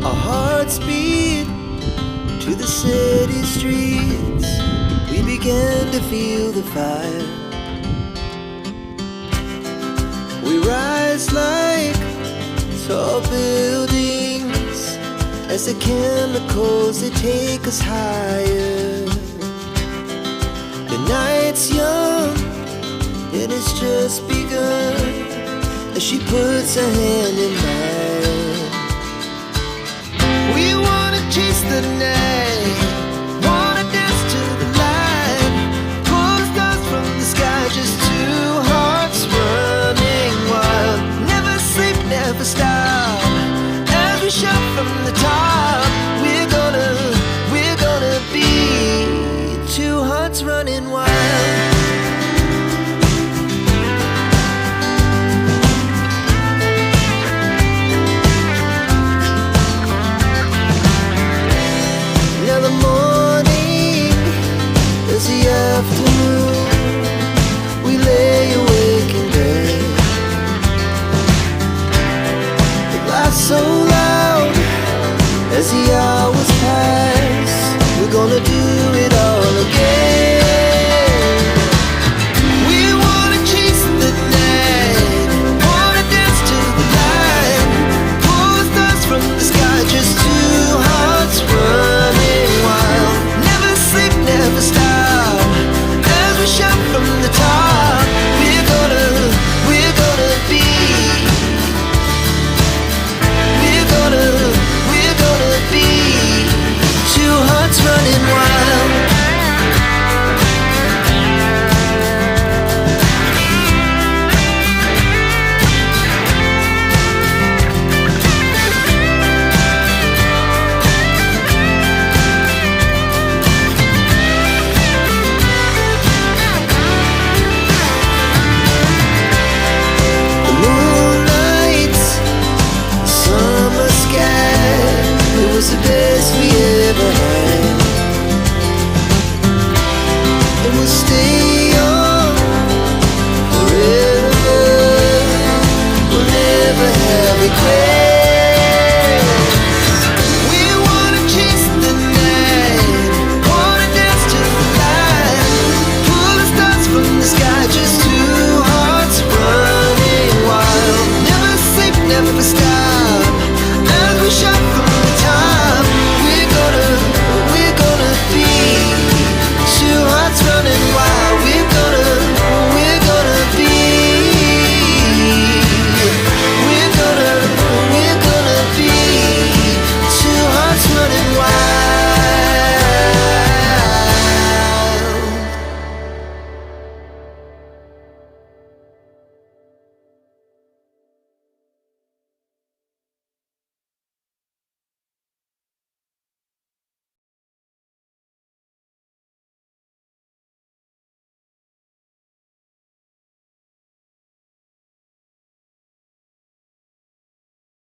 Our hearts beat to the city streets. We began to feel the fire. We rise like tall buildings as the chemicals, they take us higher. The night's young and it's just begun as she puts her hand in mine. We wanna chase the night, wanna dance to the light, pull the stars from the sky, just two hearts running wild. Never sleep, never stop, as we shout from the top. We're gonna be two hearts running wild. Afternoon, we lay awake in bed. The glass so